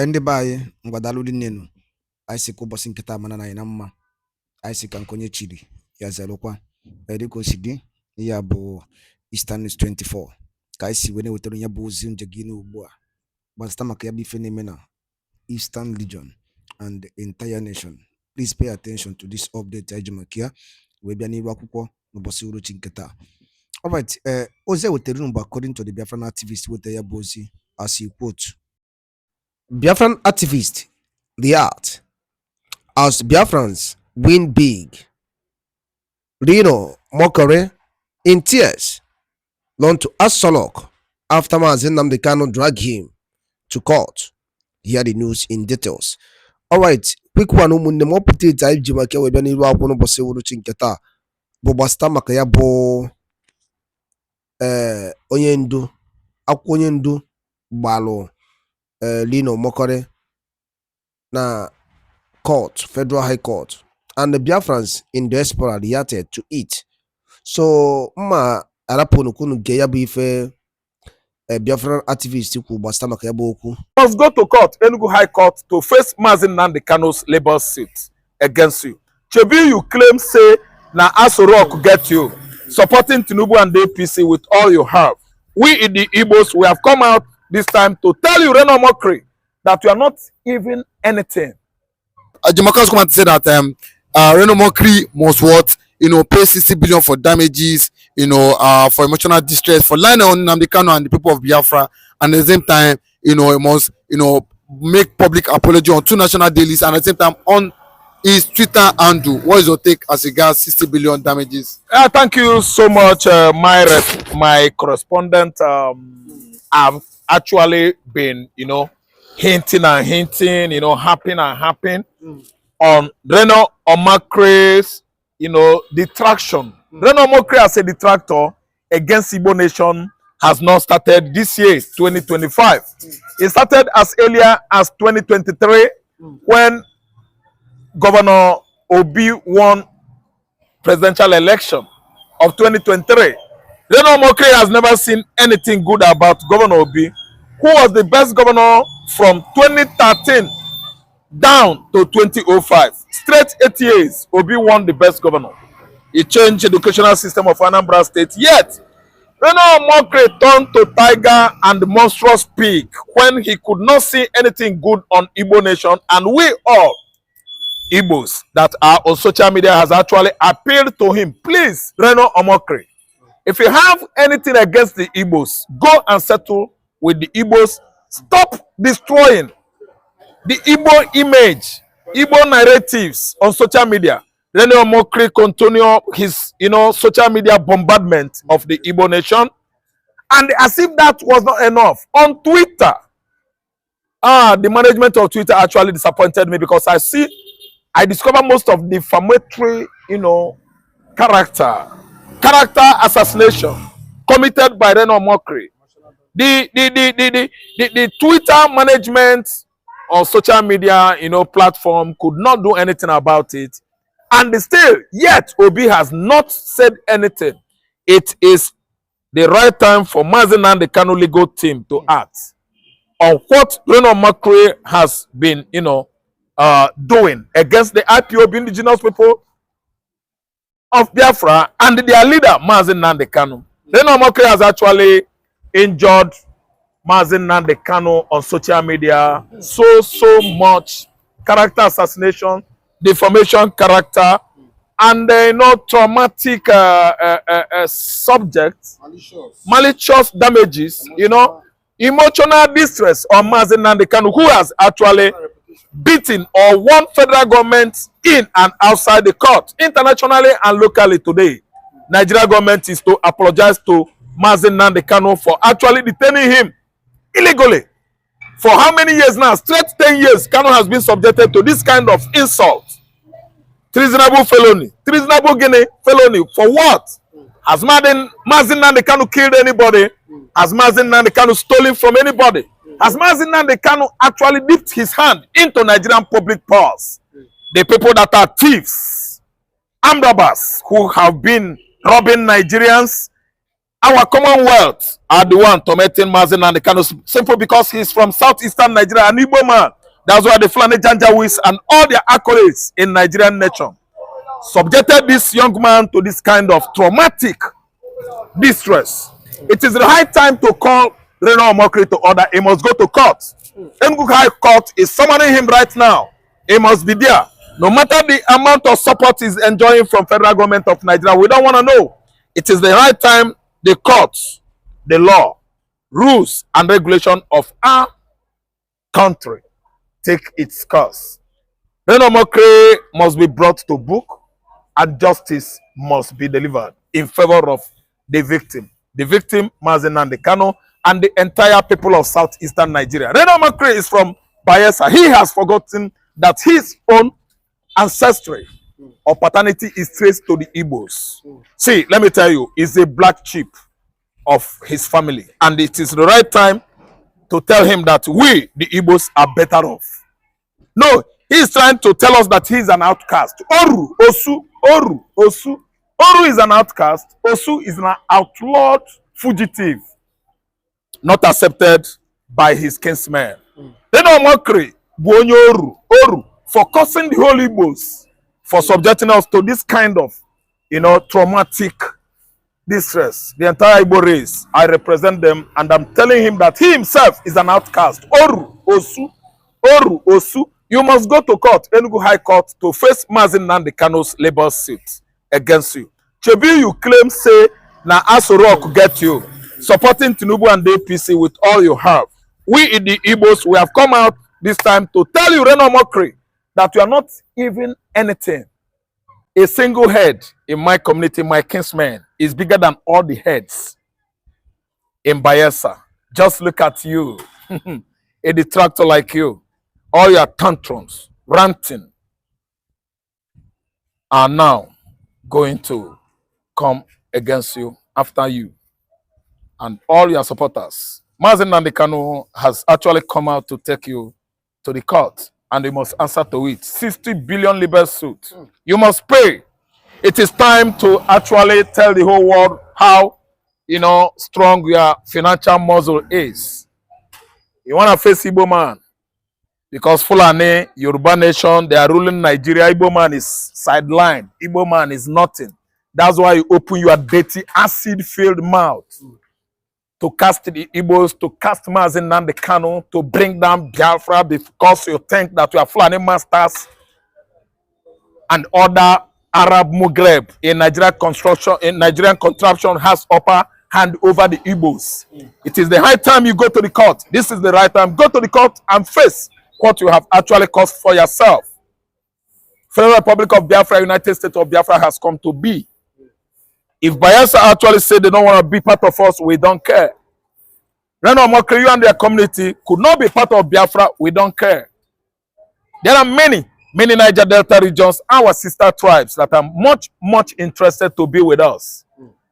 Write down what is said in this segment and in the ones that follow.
Ndị be anyị ngwadalu dị nnenu anyị si ka ụbọchị nkịta mana na anyị na mma anyị si ka nkonye chiri ya zerụkwa dịka o si dị ya bụ Eastern News 24 ka anyị si wee na-ewetara ya bụ ozi nje gị n'ugbu a gbasịta maka ya bụ ife na-eme na Eastern Region and the entire nation. Please pay attention to this update anyị ji maka ya wee bịa n'iru akwụkwọ n'ụbọchị uruchi nkịta. Alright, ozi ewetara unu bụ according to the Biafran activist wetara ya bụ ozi as he quote. Biafran activist react as Biafrans win big. Reno Omokri in tears learn to Asolok after Nnamdi Kanu drag him to court. Hear the news in details. Alright, quick one ụmụnne m ọpụta ite anyị ji maka wee bịa n'iru akwụkwọ n'ụbọchị uruchi nketa bụ gbasịta maka ya bụ onye ndu akwụkwọ onye ndu gbalụ Reno Omokri na court, Federal High Court, and the Biafrans in Diaspora reacted to it. So ma araponu kunu ge ya bụ ife Biafran activist kwu gbasịta maka ya bụ okwu. Must go to court, Enugu High Court, to face Nnamdi Kanu's labor suit against you. Chebi, you claim say na Asorok get you supporting Tinubu and the APC with all you have. We in the Igbos, we have come out this time to tell you, Reno Omokri, that you are not even anything. Jamaica's come and say that Reno Omokri must what, pay 60 billion for damages, for emotional distress, for lying on Nnamdi Kanu and the people of Biafra, and at the same time, he must, make public apology on 2 national dailies, and at the same time on his Twitter handle. What is your take as regards 60 billion damages? Thank you so much, my correspondent. I've actually been, hinting and hinting, happen on Reno Omokri's, detraction. Reno Omokri as a detractor against Igbo nation has not started this year, 2025. It started as earlier as 2023 when Governor Obi won presidential election of 2023. Reno Omokri has never seen anything good about Governor Obi, who was the best governor from 2013 down to 2005. Straight 8 years, Obi won the best governor. He changed the educational system of Anambra State. Yet, Reno Omokri turned to tiger and monstrous pig when he could not see anything good on Igbo nation, and we all Igbos that are on social media has actually appealed to him. Please, Reno Omokri, if you have anything against the Igbos, go and settle with the Igbos. Stop destroying the Igbo image, Igbo narratives on social media. Reno Omokri continue his, social media bombardment of the Igbo nation. And as if that was not enough, on Twitter, the management of Twitter actually disappointed me, because I discovered most of the defamatory, character assassination committed by Reno Omokri. The Twitter management or social media, platform could not do anything about it. And still, yet Obi has not said anything. It is the right time for Nnamdi Kanu legal team to act on what Reno Omokri has been, doing against the IPOB indigenous people of Biafra and their leader, Nnamdi Kanu. Reno Omokri has actually injured Nnamdi Kanu on social media so much. Character assassination, defamation character, and traumatic subject, malicious damages, emotional distress on Nnamdi Kanu, who has actually beaten or won federal government in and outside the court, internationally and locally today. Nigeria government is to apologize to Nnamdi Kanu for actually detaining him illegally. For how many years now? Straight 10 years, Kanu has been subjected to this kind of insult. Treasonable felony. Treasonable felony. For what? Has Nnamdi Kanu killed anybody? Has Nnamdi Kanu stolen from anybody? Has Nnamdi Kanu actually dipped his hand into Nigerian public purse? The people that are thieves, armed robbers, who have been robbing Nigerians, Our Commonwealth are the one tormenting Nnamdi Kanu simply because he's from southeastern Nigeria, an Igbo man. That's why the Fulani Janjaweeds and all their accolades in Nigerian nation subjected this young man to this kind of traumatic distress. It is the high time to call Reno Omokri to order. He must go to court. Enugu High Court is summoning him right now. He must be there. No matter the amount of support he's enjoying from federal government of Nigeria, we don't want to know. It is the right time the courts, the law, rules, and regulation of our country take its course. Reno Omokri must be brought to book and justice must be delivered in favor of the victim. The victim, Nnamdi Kanu, and the entire people of southeastern Nigeria. Reno Omokri is from Bayelsa. He has forgotten that his own ancestry or paternity is traced to the Igbos. See, let me tell you, he's a black sheep of his family. And it is the right time to tell him that we, the Igbos, are better off. No, he's trying to tell us that he's an outcast. Oru, Osu, Oru, Osu. Oru is an outcast. Osu is an outlawed fugitive, not accepted by his kinsmen. Reno Omokri, Buonyo Oru, Oru, for causing the whole Igbos, for subjecting us to this kind of, traumatic distress. The entire Igbo race, I represent them, and I'm telling him that he himself is an outcast. Oru, Osu, Oru, Osu, you must go to court, Enugu High Court, to face Nnamdi Kanu's labor suit against you. Chebi, you claim, say, na Asorok get you, supporting Tinubu and the APC with all you have. We in the Igbos, we have come out this time to tell you, Reno Omokri, that you are not even anything. A single head in my community, my kinsman, is bigger than all the heads in Bayelsa. Just look at you, a detractor like you. All your tantrums, ranting, are now going to come against you, after you, and all your supporters. Nnamdi Kanu has actually come out to take you to the court, and you must answer to it. 60 billion libel suit. You must pay. It is time to actually tell the whole world how, strong your financial muscle is. You want to face Igbo man, because Fulani, Yoruba nation, they are ruling Nigeria. Igbo man is sidelined. Igbo man is nothing. That's why you open your dirty, acid-filled mouth to cast the Igbos, to cast Nnamdi Kanu, to bring down Biafra, because you think that you are Fulani masters and other Arab Maghreb in Nigerian contraption has upper hand over the Igbos. It is the high time you go to the court. This is the right time. Go to the court and face what you have actually caused for yourself. Federal Republic of Biafra, United States of Biafra has come to be. If Bayelsa actually say they don't want to be part of us, we don't care. Reno Omokri, you and their community could not be part of Biafra, we don't care. There are many Niger Delta regions, our sister tribes, that are much interested to be with us.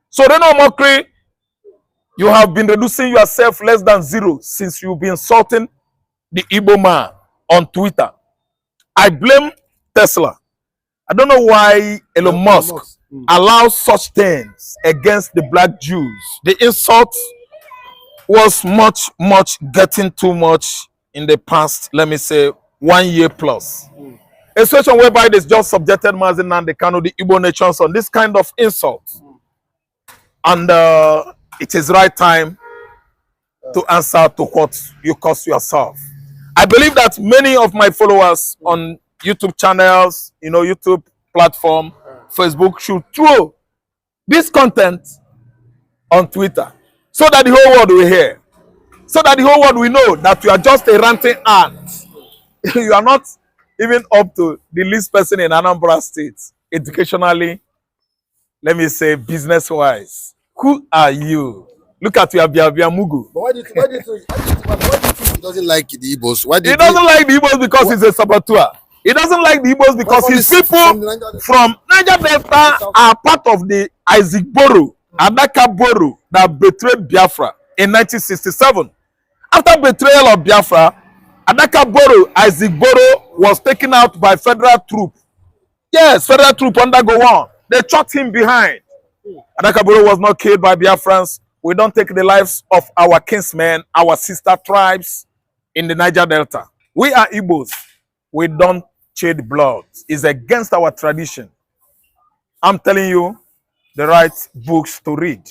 So Reno Omokri, you have been reducing yourself less than zero since you've been insulting the Igbo man on Twitter. I blame Tesla. I don't know why Elon Musk allows such things against the black Jews. The insult was much getting too much in the past, let me say, 1 year plus. A situation whereby they just subjected Nnamdi Kanu, the Igbo nations, on this kind of insult. And it is right time to answer to what you caused yourself. I believe that many of my followers on YouTube channels, YouTube platform, Facebook, should throw this content on Twitter so that the whole world will hear, so that the whole world will know that you are just a ranting ant. You are not even up to the least person in Anambra State, educationally, let me say, business-wise. Who are you? Look at your Biabia Mugu. But why do you think he doesn't like the Igbos? He doesn't like the Igbos because he's a saboteur. He doesn't like the Igbos because his people from Niger Delta are part of the Isaac Boro, Adaka Boro, that betrayed Biafra in 1967. After betrayal of Biafra, Adaka Boro, Isaac Boro, was taken out by federal troop. Yes, federal troop under Gowon. They shot him behind. Adakaburu was not killed by Biafrans. We don't take the lives of our kinsmen, our sister tribes in the Niger Delta. We are Igbos. We don't shed blood. It's against our tradition. I'm telling you the right books to read.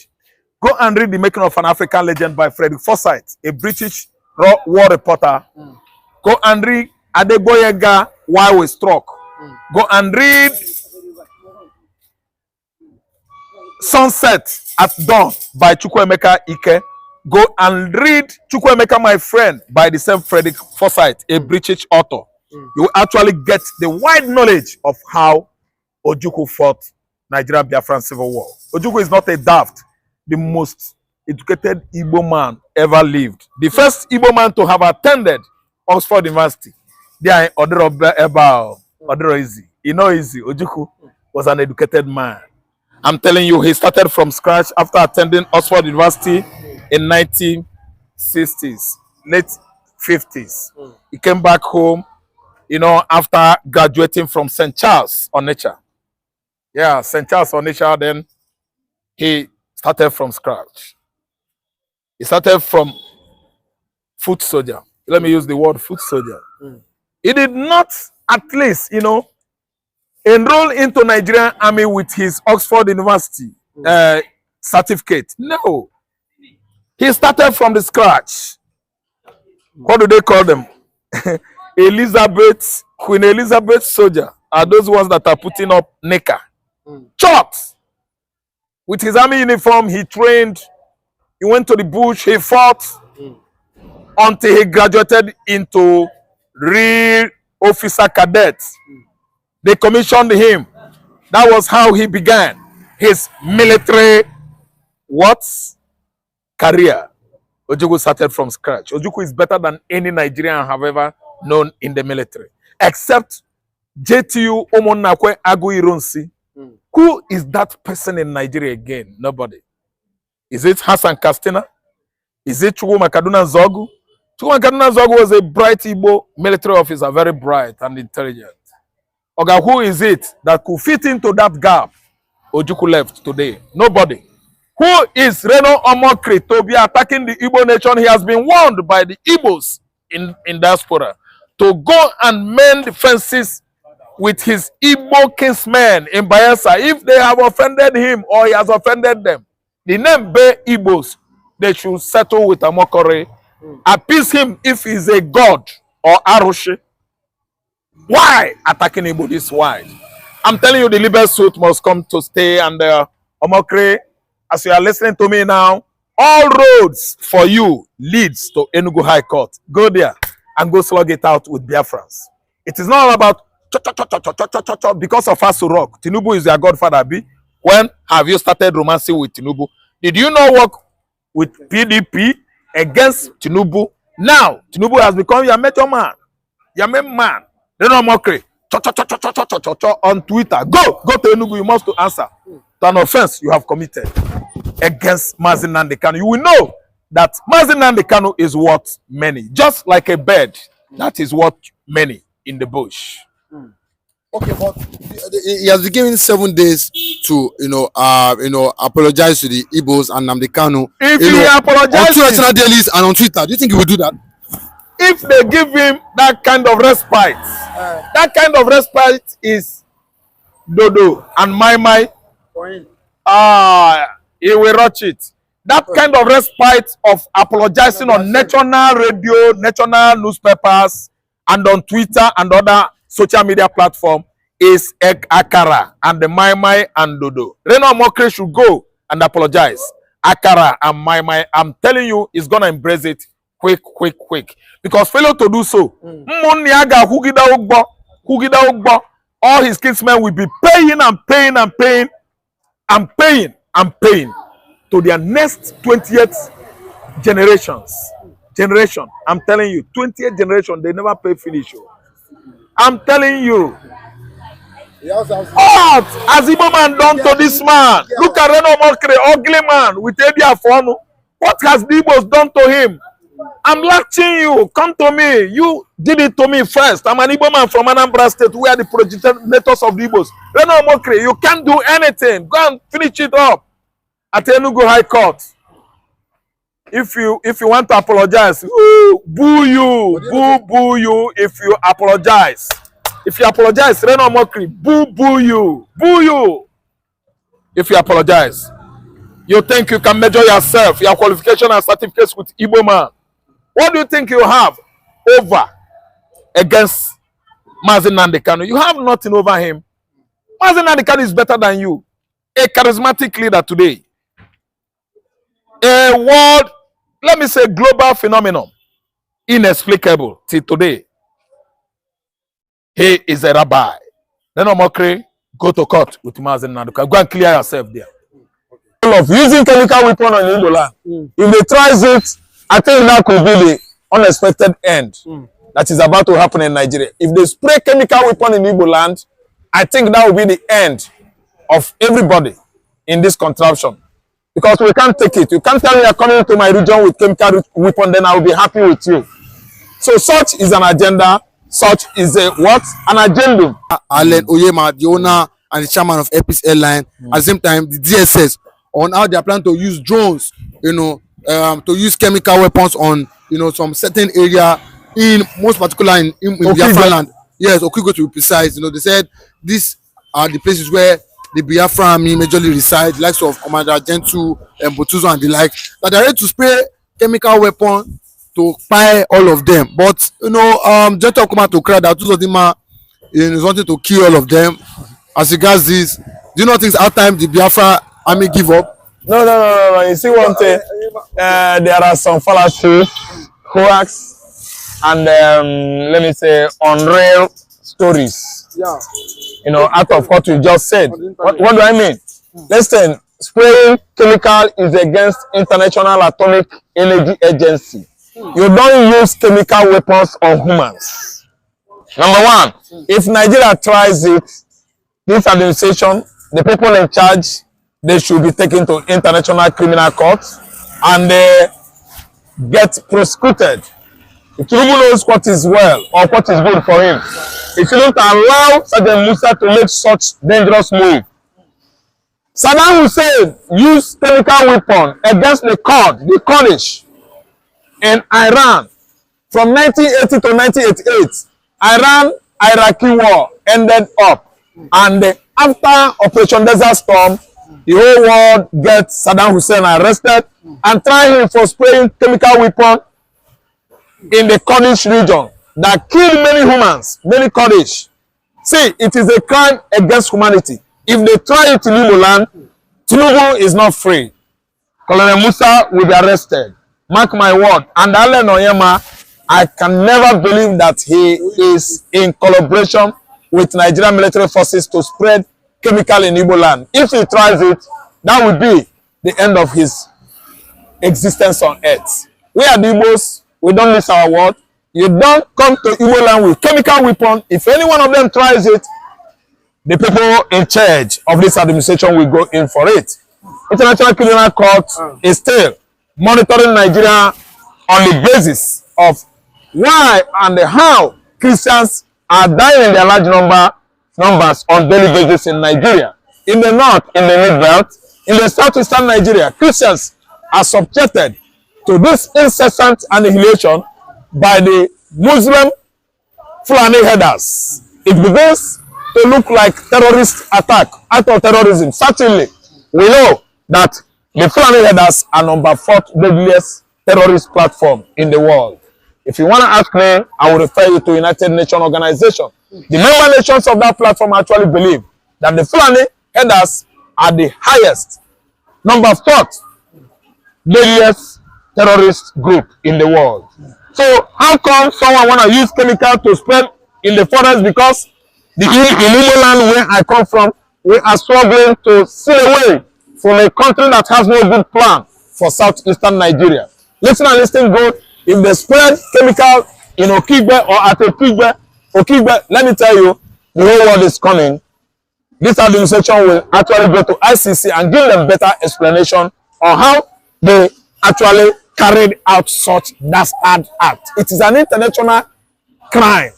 Go and read The Making of an African Legend by Frederick Forsyth, a British war reporter. Go and read Adegboyega, Why We Struck. Go and read Sunset at Dawn by Chukwuemeka Ike. Go and read Chukwuemeka, My Friend by the same Frederick Forsyth, a British author. You will actually get the wide knowledge of how Ojukwu fought Nigeria Biafran Civil War. Ojukwu is not a daft, the most educated Igbo man ever lived. The first Igbo man to have attended Oxford University. There in Odero Easy. You know Easy. Ojukwu was an educated man. I'm telling you, he started from scratch after attending Oxford University in 1960s, late 50s. He came back home, you know, after graduating from St. Charles Onitsha. Yeah, St. Charles Onitsha, then he started from scratch. He started from foot soldier. Let me use the word foot soldier. He did not, at least, you know, enroll into Nigerian army with his Oxford University certificate. No. He started from the scratch. What do they call them? Queen Elizabeth soldier are those ones that are putting up Nika. Short. With his army uniform, he trained. He went to the bush. He fought until he graduated into real officer cadet. They commissioned him. That was how he began his military career. Ojukwu started from scratch. Ojukwu is better than any Nigerian I have ever known in the military, except JTU Omonakwe Aguironsi. Who is that person in Nigeria again? Nobody. Is it Hassan Kastina? Is it Chukwu Kaduna Zogu? Chukwu Kaduna Zogu was a bright Igbo military officer, very bright and intelligent. Oga, who is it that could fit into that gap? Ojukwu left today. Nobody. Who is Reno Omokri to be attacking the Igbo nation? He has been warned by the Igbos in diaspora to go and mend fences with his Igbo kinsmen in Bayelsa if they have offended him or he has offended them. The name Be Igbos, they should settle with Omokri, appease him if he's a god or Arushi. Why attacking Igbo this wide? I'm telling you, the liberal suit must come to stay, and Omokri, as you are listening to me now, all roads for you leads to Enugu High Court. Go there and go slug it out with Biafrans. It is not about because of us to rock. Tinubu is your godfather, B. When have you started romancing with Tinubu? Did you not work with PDP against Tinubu? Now, Tinubu has become your major man, your main man. Reno Omokri, on Twitter. Go to Enugu, you must answer to an offense you have committed against Nnamdi Kanu. You will know that Nnamdi Kanu is worth many, just like a bird that is worth many in the bush. Okay, but he has been given 7 days to apologize to the Igbos and Nnamdi Kanu. If he apologizes on national dailies and on Twitter, do you think he will do that? If they give him that kind of respite, that kind of respite is Dodo and My. He will watch it. That kind of respite of apologizing on national radio, national newspapers, and on Twitter and other social media platform is Akara and the My and Dodo. Reno Omokri should go and apologize. Akara and My, I'm telling you, is gonna embrace it quick. Because failure to do so, all his kinsmen will be paying to their next 20th generation. I'm telling you, 20th generation, they never pay finish. I'm telling you. What has Igbo man done to this man? Look at Reno Omokri, ugly man with Edia Fonu. What has the Igbos done to him? I'm lecturing you. Come to me. You did it to me first. I'm an Igbo man from Anambra State. We are the progenitors of the Igbos. Reno Omokri, you can't do anything. Go and finish it up. at Enugu High Court. If you want to apologize, ooh, boo you, boo you if you apologize. If you apologize, Reno Omokri, boo you. If you apologize, you think you can measure yourself, your qualification and certificates with Igbo man. What do you think you have over against Nnamdi Kanu? You have nothing over him. Nnamdi Kanu is better than you. A charismatic leader today. A world, let me say global phenomenon. Inexplicable till today. He is a rabbi. Then Omokri, go to court with Nnamdi Kanu. Go and clear yourself there. Of using chemical weapon on Igbo land. If they try it, I think that could be the unexpected end that is about to happen in Nigeria. If they spray chemical weapon in Igbo land, I think that will be the end of everybody in this contraption. Because we can't take it. You can't tell me you're coming to my region with chemical weapon, then I will be happy with you. So such is an agenda. Such is a what? An agenda. Allen Oyema, the owner and the chairman of Epis Airline, at the same time the DSS, on how they are planning to use drones, you know, to use chemical weapons on, you know, some certain area, in most particular in Biafra land. Yes, Okigwe to be precise. You know, they said these are the places where the Biafra army majorly reside, likes of Commander Gentu and Botuzo and the like, that they are ready to spray chemical weapon to fire all of them. But you know, Gentu come out to cry that two of them are, you know, wanting to kill all of them. As regards this, do you know things at time the Biafra army give up? No. You see one thing, there are some fallacy, hoax, and let me say unreal stories. Yeah. You know, out of what you just said. What do I mean? Listen, spraying chemical is against International Atomic Energy Agency. You don't use chemical weapons on humans. Number one, if Nigeria tries it, this administration, the people in charge, they should be taken to International Criminal Court and they get prosecuted. If Tinubu knows what is well or what is good for him, he shouldn't allow Sergeant Musa to make such dangerous move. Saddam Hussein used chemical weapon against the Kurdish in Iran from 1980 to 1988. Iran-Iraqi war ended up, and after Operation Desert Storm, the whole world gets Saddam Hussein arrested and try him for spraying chemical weapon in the Kurdish region that killed many humans, many Kurdish. See, it is a crime against humanity. If they try it in Igbo land, Tinubu is not free. Colonel Musa will be arrested. Mark my word. And Allen Oyema, I can never believe that he is in collaboration with Nigerian military forces to spread chemical in Igbo land. If he tries it, that would be the end of his existence on earth. We are the Igbos. We don't miss our word. You don't come to Igbo land with chemical weapon. If any one of them tries it, the people in charge of this administration will go in for it. International Criminal Court is still monitoring Nigeria on the basis of why and how Christians are dying in their large numbers on daily basis in Nigeria. In the north, in the mid-belt, in the southeastern Nigeria, Christians are subjected to this incessant annihilation by the Muslim Fulani headers. It begins to look like terrorist attack, act of terrorism. Certainly, we know that the Fulani headers are number 4th deadliest terrorist platform in the world. If you want to ask me, I will refer you to United Nations Organization. The member nations of that platform actually believe that the Fulani headers are the highest, number 4th deadliest terrorist group in the world. So how come someone want to use chemical to spread in the forest? Because the Igbo land where I come from, we are struggling to steal away from a country that has no good plan for southeastern Nigeria. Listen and listen good. If they spread chemical in Okigwe or at Okigwe, let me tell you, the whole world is coming. This administration will actually go to ICC and give them better explanation on how they actually carried out such dastard act. It is an international crime,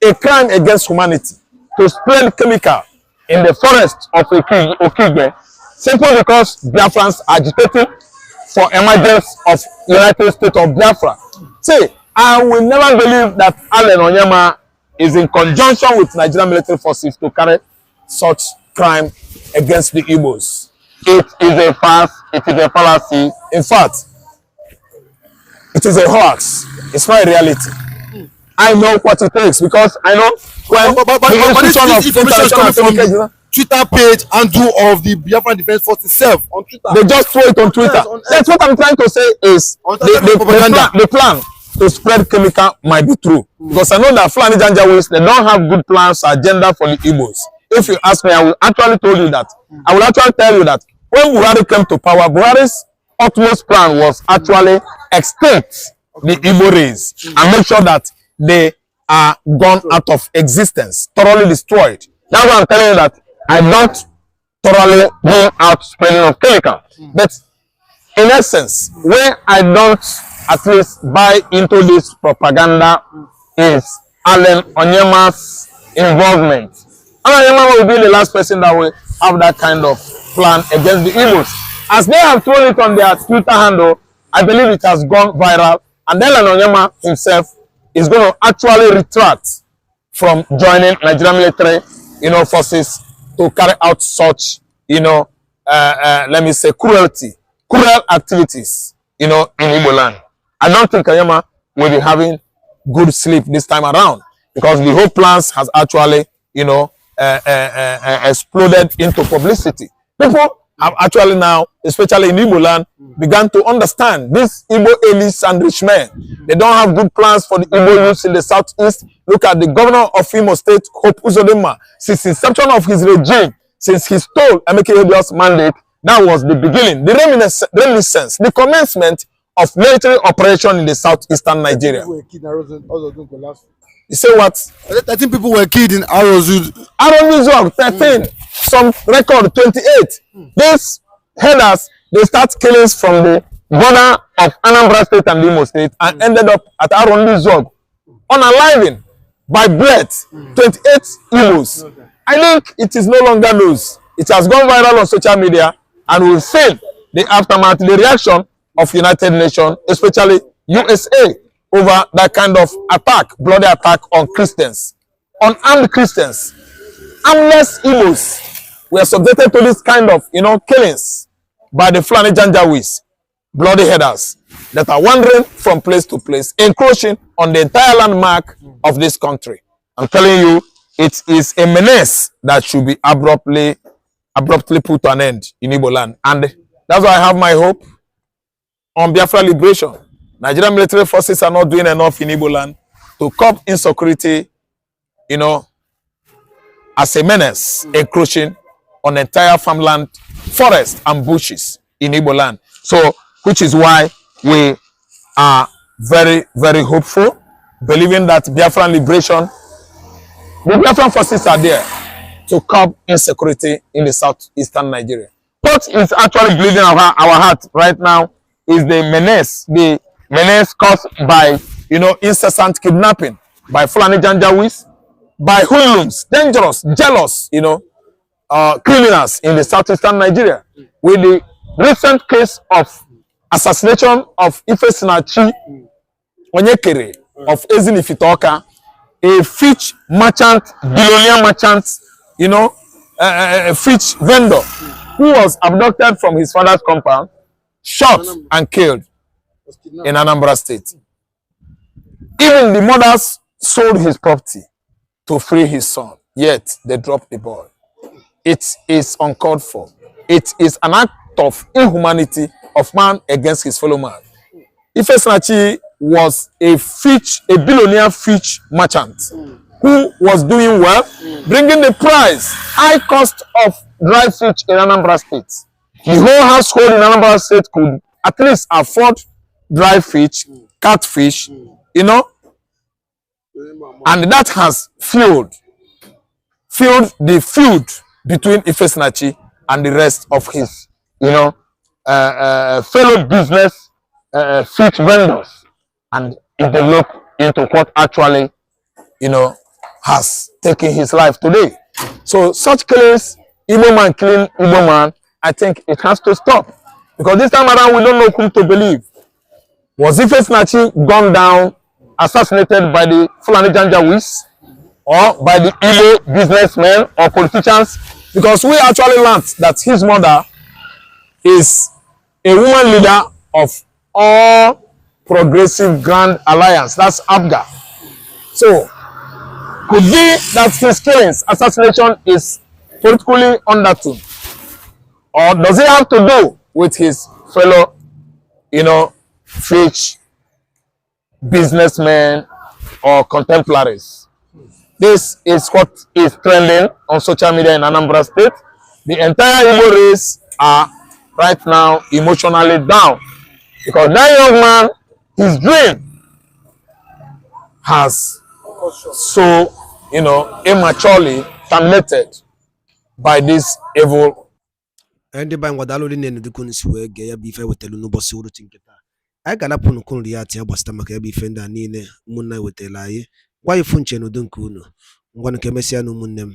a crime against humanity, to spread chemical in the forest of Okigwe, simply because Biafrans are agitating for emergence of United States of Biafra. See, I will never believe that Allen Onyema is in conjunction with Nigerian military forces to carry such crime against the Igbos. It is a farce, it is a fallacy. In fact, it is a hoax. It's not a reality. I know what it takes because I know when but this information is coming from the Twitter page and do of the Biafran Defense Force itself on Twitter. They just throw it on Twitter. That's what I'm trying to say is the plan to spread chemical might be true. Because I know that Fulani Janjaweeds, they don't have good plans or agenda for the Igbos. If you ask me, I will actually tell you that. I will actually tell you that when Buhari came to power, Buhari's utmost plan was actually extinct the Igbo race and make sure that they are gone out of existence, thoroughly destroyed. That's why I'm telling you that I don't thoroughly go out spreading of chemical. But in essence, where I don't at least buy into this propaganda is Allen Onyema's involvement. Allen Onyema will be the last person that will have that kind of plan against the Igbos. As they have thrown it on their Twitter handle, I believe it has gone viral. And then Allen Onyema himself is going to actually retract from joining Nigerian military, forces to carry out such, let me say, cruel activities, in Igbo land. I don't think Onyema will be having good sleep this time around because the whole plans has actually, exploded into publicity. People have actually now, especially in Igbo land, began to understand these Igbo elites and rich men. They don't have good plans for the Igbo youth in the southeast. Look at the governor of Imo State, Hope Uzodinma. Since the inception of his regime, since he stole Emeka Ihedio's mandate, that was the beginning, the reminiscence, the commencement of military operation in the southeastern Nigeria. You say what? 13 people were killed in Arozu. Arozu, 13. Some record 28. These headers, they start killings from the border of Anambra State and Imo State and ended up at Arozu, unaliving by breath 28 Igbos. I think it is no longer news. It has gone viral on social media and will see the aftermath, the reaction of United Nations, especially USA, over that kind of attack, bloody attack on Christians, unarmed Christians. Armless Igbos were subjected to this kind of, killings by the Fulani Janjaweeds, bloody headers that are wandering from place to place, encroaching on the entire landmark of this country. I'm telling you, it is a menace that should be abruptly put to an end in Igbo land. And that's why I have my hope on Biafra liberation. Nigerian military forces are not doing enough in Igbo land to curb insecurity, as a menace encroaching on entire farmland, forests and bushes in Igbo land. So, which is why we are very, very hopeful, believing that Biafran liberation, the Biafran forces are there to curb insecurity in the southeastern Nigeria. What is actually bleeding our heart right now is the menace caused by, incessant kidnapping by Fulani Janjaweeds, by hoodlums, dangerous, jealous, criminals in the southeastern Nigeria. With the recent case of assassination of Ifesinachi Onyekere of Ezinifitoka, a fish merchant, billionaire merchant, a fish vendor who was abducted from his father's compound, shot and killed in Anambra State. Even the mothers sold his property to free his son, yet they dropped the boy. It is uncalled for. It is an act of inhumanity of man against his fellow man. Ifesinachi was a billionaire fish merchant who was doing well, bringing the price, high cost of dry fish in Anambra State. The whole household in Anambra State could at least afford dry fish, catfish, and that has fueled the feud between Ifesinachi and the rest of his, fellow business fish vendors, and if they look into what actually, has taken his life today. So such killings, Igbo man killing Igbo man, I think it has to stop. Because this time around, we don't know whom to believe. Was Ife Snachi gunned down, assassinated by the Fulani Janjaweeds, or by the Igbo businessmen or politicians? Because we actually learned that his mother is a woman leader of all Progressive Grand Alliance. That's ABGA. So, could be that his killings, assassination, is politically undertone, or does it have to do with his fellow, rich businessmen or contemporaries? This is what is trending on social media in Anambra State. The entire Igbo race are right now emotionally down because that young man, his dream has so, immaturely terminated by this evil. Ndị ba ngwadalo dị nenu dịkun si wee gee ya bụ ife wetelu n'ụbọchị uruchi nketa. Anyị ga-anapụ nukun ya ati ya gbasịta maka ya bụ ife ndị a niile ụmụnne wetela anyị. Gwa ifu nche n'udo nke unu. Ngwanụ ka emesịa na ụmụnne m.